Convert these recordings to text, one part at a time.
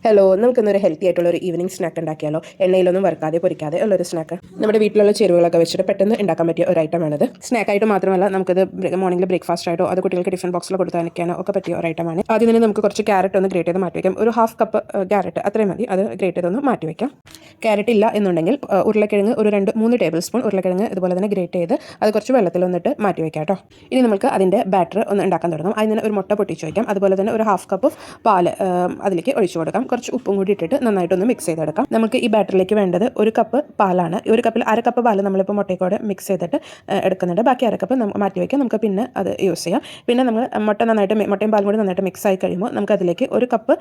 Hello, നമുക്കിന്നൊരു healthy ആയിട്ടുള്ള ഒരു ഈവനിങ് സ്നാക്ക് ഉണ്ടാക്കിയാലോ? എണ്ണയിലൊന്നും വറുക്കാതെ പൊരിക്കാതെ ഉള്ളൊരു സ്നാക്ക്. നമ്മുടെ വീട്ടിലുള്ള ചേരുവകളൊക്കെ വെച്ചിട്ട് പെട്ടെന്ന് ഉണ്ടാക്കാൻ പറ്റിയ ഒരു ഐറ്റമാണിത്. സ്നാക്കായിട്ട് മാത്രമല്ല, നമുക്കിത് മോർണിംഗിൽ ബ്രേക്ക്ഫാസ്റ്റ് ആയിട്ടോ അത് കുട്ടികൾക്ക് ടിഫിൻ ബോക്സിൽ കൊടുത്താനോ ഒക്കെ പറ്റിയ ഒരു ഐറ്റമാണ്. ആദ്യം തന്നെ നമുക്ക് കുറച്ച് ക്യാരറ്റ് ഒന്ന് ഗ്രേറ്റ് ചെയ്ത് മാറ്റി വയ്ക്കാം. ഒരു ഹാഫ് കപ്പ് ക്യാരറ്റ് അത്രയും മതി. അത് ഗ്രേറ്റ് ചെയ്തൊന്ന് മാറ്റി വയ്ക്കാം. ക്യാരറ്റ് ഇല്ല എന്നുണ്ടെങ്കിൽ ഉരുളക്കിഴങ്ങ് ഒരു 2-3 ടേബിൾ സ്പൂൺ ഉരുളക്കിഴങ്ങ് ഇതുപോലെ തന്നെ ഗ്രേറ്റ് ചെയ്ത് അത് കുറച്ച് വെള്ളത്തിൽ വന്നിട്ട് മാറ്റി വയ്ക്കാം കേട്ടോ. ഇനി നമുക്ക് അതിൻ്റെ ബാറ്റർ ഒന്ന് ഉണ്ടാക്കാൻ തുടങ്ങാം. അതിന് ഒരു മുട്ട പൊട്ടിച്ച് വയ്ക്കാം. അതുപോലെ തന്നെ ഒരു ഹാഫ് കപ്പ് പാല് അതിലേക്ക് ഒഴിച്ചു കൊടുക്കാം. കുറച്ച് ഉപ്പും കൂടി ഇട്ടിട്ട് നന്നായിട്ടൊന്ന് മിക്സ് ചെയ്തെടുക്കാം. നമുക്ക് ഈ ബാറ്ററിലേക്ക് വേണ്ടത് 1 കപ്പ് പാലാണ്. ഈ 1 കപ്പിൽ 1/2 കപ്പ് പാല് നമ്മളിപ്പോൾ മുട്ടയ്ക്കോടെ മിക്സ് ചെയ്തിട്ട് എടുക്കുന്നുണ്ട്. ബാക്കി 1/2 കപ്പ് മാറ്റി വയ്ക്കാം. നമുക്ക് പിന്നെ അത് യൂസ് ചെയ്യാം. പിന്നെ നമ്മൾ മുട്ടയും പാലും കൂടി നന്നായിട്ട് മിക്സ് ആയി കഴിയുമ്പോൾ നമുക്ക് അതിലേക്ക് 1 കപ്പ്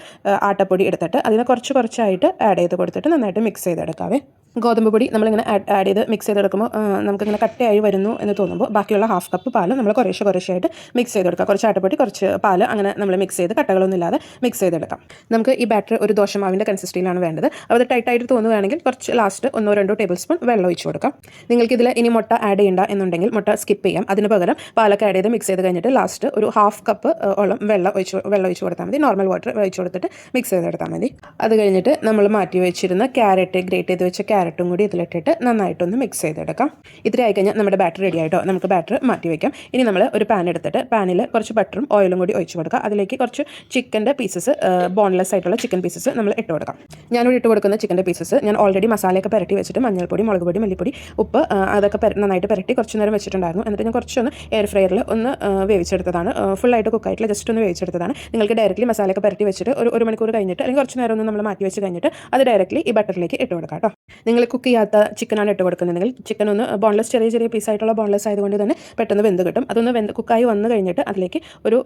ആട്ടപ്പൊടി എടുത്തിട്ട് അതിനെ കുറച്ചായിട്ട് ആഡ് ചെയ്ത് കൊടുത്തിട്ട് നന്നായിട്ട് മിക്സ് ചെയ്തെടുക്കാവേ. ഗോതമ്പ് പൊടി നമ്മളിങ്ങനെ ആഡ് ചെയ്ത് മിക്സ് ചെയ്തെടുക്കുമ്പോൾ നമുക്കിങ്ങനെ കട്ടയായി വരുന്നു എന്ന് തോന്നുമ്പോൾ ബാക്കിയുള്ള ഹാഫ് കപ്പ് പാല് നമ്മൾ കുറേശ്ശായിട്ട് മിക്സ് ചെയ്തെടുക്കുക. കുറച്ച് ആട്ടപ്പൊടി, കുറച്ച് പാല്, അങ്ങനെ നമ്മൾ മിക്സ് ചെയ്ത് കട്ടകളൊന്നും ഇല്ലാതെ മിക്സ് ചെയ്തെടുക്കാം. നമുക്ക് ഈ ബാറ്റർ ഒരു ദോശമാവിൻ്റെ കൺസിസ്റ്റൻസിയിലാണ് വേണ്ടത്. അത് ടൈറ്റായിട്ട് തോന്നുകയാണെങ്കിൽ കുറച്ച് ലാസ്റ്റ് 1-2 ടേബിൾ സ്പൂൺ വെള്ളം ഒഴിച്ച് കൊടുക്കാം. നിങ്ങൾക്കിതിൽ ഇനി മുട്ട ആഡ് ചെയ്യേണ്ട എന്നുണ്ടെങ്കിൽ മുട്ട സ്കിപ്പ് ചെയ്യാം. അതിന് പകരം പാലൊക്കെ ആഡ് ചെയ്ത് മിക്സ് ചെയ്ത് കഴിഞ്ഞിട്ട് ലാസ്റ്റ് ഒരു ഹാഫ് കപ്പ് ഓളം വെള്ളം ഒഴിച്ച് കൊടുത്താൽ മതി. നോർമൽ വാട്ടർ ഒഴിച്ച് കൊടുത്തിട്ട് മിക്സ് ചെയ്തെടുത്താൽ മതി. അത് കഴിഞ്ഞിട്ട് നമ്മൾ മാറ്റി വെച്ചിരുന്ന ക്യാരറ്റ്, ഗ്രേറ്റ് ചെയ്ത് വെച്ച ക്യാരറ്റും കൂടി ഇതിലിട്ടിട്ട് നന്നായിട്ടൊന്ന് മിക്സ് ചെയ്തെടുക്കാം. ഇത്ര ആയി കഴിഞ്ഞാൽ നമ്മുടെ ബാറ്റർ റെഡി ആയിട്ടോ. നമുക്ക് ബാറ്റർ മാറ്റി വയ്ക്കാം. ഇനി നമ്മൾ ഒരു പാൻ എടുത്തിട്ട് പാനിൽ കുറച്ച് ബട്ടറും ഓയിലും കൂടി ഒഴിച്ച് കൊടുക്കുക. അതിലേക്ക് കുറച്ച് ചിക്കൻ്റെ പീസസ്, ബോൺലെസ് ആയിട്ടുള്ള ചിക്കൻ പീസസ് നമ്മൾ ഇട്ട് കൊടുക്കാം. ഞാനിവിടെ ഇട്ട് കൊടുക്കുന്ന ചിക്കൻ്റെ പീസസ് ഞാൻ ഓൾറെഡി മസാലയൊക്കെ പുരട്ടി വെച്ചിട്ട് മഞ്ഞൾപ്പൊടി, മുളക് പൊടി, മല്ലിപ്പൊടി, ഉപ്പ് അതൊക്കെ നന്നായിട്ട് പുരട്ടി കുറച്ച് നേരം വെച്ചിട്ടുണ്ടായിരുന്നു. എന്നിട്ട് ഞാൻ കുറച്ചൊന്ന് എയർ ഫ്രയറിൽ ഒന്ന് വേവിച്ചെടുത്തതാണ്. ഫുള്ളായിട്ട് കുക്കായിട്ടില്ല, ജസ്റ്റ് ഒന്ന് വേവിച്ചെടുത്തതാണ്. നിങ്ങൾക്ക് ഡയറക്റ്റ്ലി മസാലയൊക്കെ പുരട്ടി വെച്ചിട്ട് ഒരു മണിക്കൂർ കഴിഞ്ഞിട്ട് അല്ലെങ്കിൽ കുറച്ച് നേരം ഒന്ന് നമ്മൾ മാറ്റി വെച്ച് കഴിഞ്ഞിട്ട് അത് ഡയറക്റ്റ്ലി ഈ ബട്ടറിലേക്ക് ഇട്ട് കൊടുക്കാം കേട്ടോ. നിങ്ങൾ കുക്ക് ചെയ്യാത്ത ചിക്കനാണ് ഇട്ട് കൊടുക്കുന്നുണ്ടെങ്കിൽ ചിക്കൻ ഒന്ന് ബോൺലെസ് ചെറിയ പീസായിട്ടുള്ള ബോൺലെസ് ആയതുകൊണ്ട് തന്നെ പെട്ടെന്ന് വെന്ത് കിട്ടും. അതൊന്ന് കുക്കായി വന്നു കഴിഞ്ഞിട്ട് അതിലേക്ക് ഒരു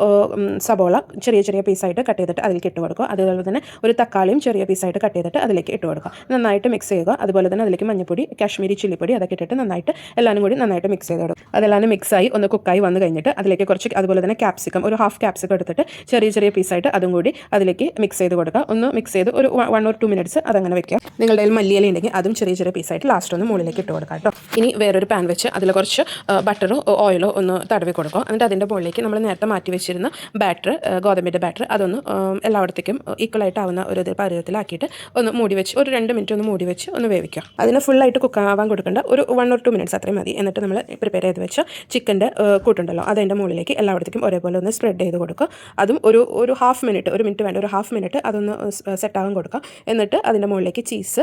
സബോള ചെറിയ പീസായിട്ട് കട്ട് ചെയ്തിട്ട് അതിലേക്ക് ഇട്ട് കൊടുക്കുക. അതുപോലെ തന്നെ ഒരു തക്കാളിയും ചെറിയ പീസായിട്ട് കട്ട് ചെയ്തിട്ട് അതിലേക്ക് ഇട്ട് കൊടുക്കുക. നന്നായിട്ട് മിക്സ് ചെയ്യുക. അതുപോലെ തന്നെ അതിലേക്ക് മഞ്ഞൾപ്പൊടി, കാശ്മീരി ചില്ലിപ്പൊടി അതൊക്കെ ഇട്ടിട്ട് നന്നായിട്ട് എല്ലാവരും കൂടി നന്നായിട്ട് മിക്സ് ചെയ്ത് കൊടുക്കും. അതെല്ലാം മിക്സായി ഒന്ന് കുക്കായി വന്നു കഴിഞ്ഞിട്ട് അതിലേക്ക് കുറച്ച് അതുപോലെ തന്നെ ക്യാപ്സിക്കം, ഒരു ഹാഫ് ക്യാപ്സിക്കം എടുത്തിട്ട് ചെറിയ പീസായിട്ട് അതും കൂടി അതിലേക്ക് മിക്സ് ചെയ്ത് കൊടുക്കുക. ഒന്ന് മിക്സ് ചെയ്ത് ഒരു 1 or 2 മിനിറ്റ്സ് അതങ്ങനെ വെക്കുക. നിങ്ങളുടെ കയ്യിൽ മല്ലിയില ഉണ്ടെങ്കിൽ അതും ചെറിയ പീസായിട്ട് ലാസ്റ്റ് ഒന്ന് മുകളിലേക്ക് ഇട്ട് കൊടുക്കാം കേട്ടോ. ഇനി വേറൊരു പാൻ വെച്ച് അതിൽ കുറച്ച് ബട്ടറോ ഓയിലോ ഒന്ന് തടവി കൊടുക്കുക. എന്നിട്ട് അതിൻ്റെ മുകളിലേക്ക് നമ്മൾ നേരത്തെ മാറ്റി വെച്ചിരുന്ന ബാറ്റർ, ഗോതമ്പിൻ്റെ ബാറ്റർ അതൊന്ന് എല്ലായിടത്തേക്കും ഈക്വലായിട്ട് ആവുന്ന ഒരു പരുവത്തിലാക്കിയിട്ട് ഒന്ന് മൂടി വെച്ച് ഒരു 2 മിനിറ്റ് ഒന്ന് മൂടി വെച്ച് ഒന്ന് വേവിക്കുക. അതിന് ഫുള്ളായിട്ട് കുക്കാവാൻ കൊടുക്കേണ്ട, ഒരു 1 or 2 മിനിറ്റ്സ് അത്രയും മതി. എന്നിട്ട് നമ്മൾ പ്രിപ്പയർ ചെയ്ത് വെച്ച ചിക്കൻ്റെ കൂട്ടുണ്ടല്ലോ അതിൻ്റെ മുകളിലേക്ക് എല്ലായിടത്തേക്കും ഒരേപോലെ ഒന്ന് സ്പ്രെഡ് ചെയ്ത് കൊടുക്കുക. അതും ഒരു ഹാഫ് മിനിറ്റ്, 1 മിനിറ്റ് വേണ്ട, ഒരു ഹാഫ് മിനിറ്റ് അതൊന്ന് സെറ്റാകാൻ കൊടുക്കുക. എന്നിട്ട് അതിൻ്റെ മുകളിലേക്ക് ചീസ്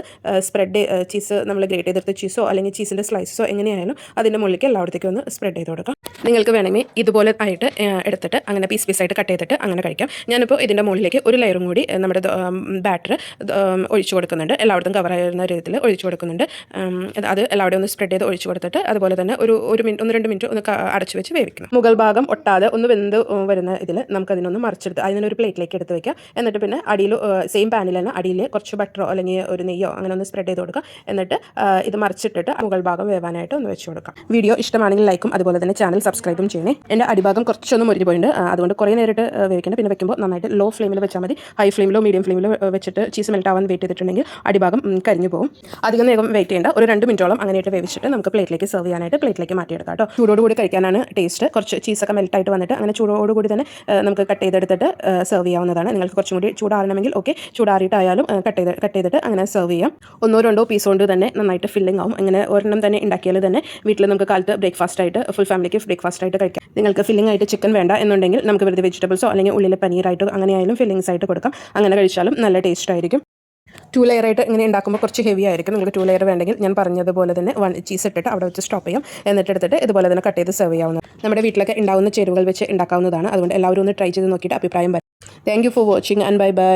നമ്മൾ ഗ്രേറ്റ് ചെയ്തെടുത്ത ചീസോ അല്ലെങ്കിൽ ചീസിൻ്റെ സ്ലൈസോ എങ്ങനെയായാലും അതിൻ്റെ മുകളിലേക്ക് എല്ലായിടത്തേക്കും ഒന്ന് സ്പ്രെഡ് ചെയ്ത് കൊടുക്കാം. നിങ്ങൾക്ക് വേണമെങ്കിൽ ഇതുപോലെ ആയിട്ട് എടുത്തിട്ട് അങ്ങനെ പീസായിട്ട് കട്ട് ചെയ്തിട്ട് അങ്ങനെ കഴിക്കാം. ഞാനിപ്പോൾ ഇതിൻ്റെ മുകളിലേക്ക് ഒരു ലെയറും കൂടി നമ്മുടെ ബാറ്റർ ഒഴിച്ചു കൊടുക്കുന്നുണ്ട്. എല്ലായിടത്തും കവർ ആയിരുന്ന രീതിയിൽ ഒഴിച്ചു കൊടുക്കുന്നുണ്ട്. അത് എല്ലാവരുടെയും ഒന്ന് സ്പ്രെഡ് ചെയ്ത് ഒഴിച്ചു കൊടുത്തിട്ട് അതുപോലെ തന്നെ ഒരു 1-2 മിനിറ്റ് ഒന്ന് അടച്ചു വെച്ച് വേവിക്കണം. മുകൾ ഭാഗം ഒട്ടാതെ ഒന്ന് വെന്ത് വരുന്ന ഇതിൽ നമുക്കതിനൊന്ന് മറിച്ചെടുത്ത് അതിനൊരു പ്ലേറ്റിലേക്ക് എടുത്ത് വയ്ക്കാം. എന്നിട്ട് പിന്നെ അടിയിൽ സെയിം പാനിൽ തന്നെ അടിയിൽ കുറച്ച് ബട്ടറോ അല്ലെങ്കിൽ ഒരു നെയ്യോ അങ്ങനെ ഒന്ന് സ്പ്രെഡ് ചെയ്ത് കൊടുക്കുക. എന്നിട്ട് ഇത് മറിച്ചിട്ടിട്ട് മുകൾ ഭാഗം വേവാനായിട്ട് ഒന്ന് വെച്ച് കൊടുക്കാം. വീഡിയോ ഇഷ്ടമാണെങ്കിൽ ലൈക്കും അതുപോലെ തന്നെ ചാനൽ സബ്സ്ക്രൈബും ചെയ്യണേ. എൻ്റെ അടിഭാഗം കുറച്ചൊന്നും മുരിഞ്ഞു പോയിട്ടുണ്ട്. അതുകൊണ്ട് കുറേ നേരിട്ട് വേവിക്കണം. പിന്നെ വെക്കുമ്പോൾ നന്നായിട്ട് ലോ ഫ്ലെയിമിൽ വെച്ചാൽ മതി. ഹൈ ഫ്ലെയിമിലോ മീഡിയം ഫ്ലെയിമിലോ വെച്ചിട്ട് ചീസ് മെൽറ്റ് ആവാൻ വെയിറ്റ് ചെയ്തിട്ടുണ്ടെങ്കിൽ അടിഭാഗം കരിഞ്ഞു പോകും. അധികം നേരം വെയിറ്റ് ചെയ്യേണ്ട, ഒരു 2 മിനിറ്റോളം അങ്ങനെയായിട്ട് വേവിച്ചിട്ട് നമുക്ക് പ്ലേറ്റിലേക്ക് സെർവ് ചെയ്യാനായിട്ട് പ്ലേറ്റിലേക്ക് മാറ്റിയെടുക്കാം കേട്ടോ. ചൂടോടുകൂടി കഴിക്കാനാണ് ടേസ്റ്റ്. കുറച്ച് ചീസൊക്കെ മെൽറ്റായിട്ട് വന്നിട്ട് അങ്ങനെ ചൂടോടുകൂടി തന്നെ നമുക്ക് കട്ട് ചെയ്തെടുത്തിട്ട് സെർവ് ചെയ്യാവുന്നതാണ്. നിങ്ങൾക്ക് കുറച്ചും കൂടി ചൂടാറണമെങ്കിൽ ഓക്കെ, ചൂടാറിയിട്ടായാലും കട്ട് ചെയ്തിട്ട് അങ്ങനെ സെർവ് ചെയ്യാം. 1-2 പീസ് കൊണ്ട് തന്നെ നന്നായിട്ട് ഫില്ലിംഗ് ആവും. അങ്ങനെ ഒരെണ്ണം തന്നെ ഉണ്ടാക്കിയാൽ തന്നെ വീട്ടിൽ നമുക്ക് കാലത്ത് ബ്രേക്ക്ഫാസ്റ്റ് ആയിട്ട് ഫുൾ ഫാമിലിക്ക് ബ്രേക്ക്ഫാസ്റ്റ് ആയിട്ട് കഴിക്കാം. നിങ്ങൾക്ക് ഫില്ലിംഗ് ആയിട്ട് ചിക്കൻ വേണ്ട എന്നുണ്ടെങ്കിൽ നമുക്ക് വെറുതെ വെജിറ്റബിൾസോ അല്ലെങ്കിൽ ഉള്ളിൽ പനീറായിട്ടോ അങ്ങനെയായാലും ഫില്ലിങ്സ് ആയിട്ട് കൊടുക്കാം. അങ്ങനെ കഴിച്ചാലും നല്ല ടേസ്റ്റ് ആയിരിക്കും. 2 ലെയറായിട്ട് ഇങ്ങനെ ഉണ്ടാക്കുമ്പോൾ കുറച്ച് ഹെവി ആയിരിക്കും. നിങ്ങൾക്ക് 2 ലെയർ വേണ്ടെങ്കിൽ ഞാൻ പറഞ്ഞതുപോലെ തന്നെ 1 ചീസ് ഇട്ടിട്ട് അവിടെ വെച്ച് സ്റ്റോപ്പ് ചെയ്യാം. എന്നിട്ട് എടുത്തിട്ട് ഇതുപോലെ തന്നെ കട്ട് ചെയ്ത് സെർവ് ചെയ്യാവുന്നത്. നമ്മുടെ വീട്ടിലൊക്കെ ഉണ്ടാവുന്ന ചേരുവകൾ വെച്ച് ഉണ്ടാക്കാവുന്നതാണ്. അതുകൊണ്ട് എല്ലാവരും ഒന്ന് ട്രൈ ചെയ്ത് നോക്കിയിട്ട് അഭിപ്രായം പറയും. Thank you for watching and by.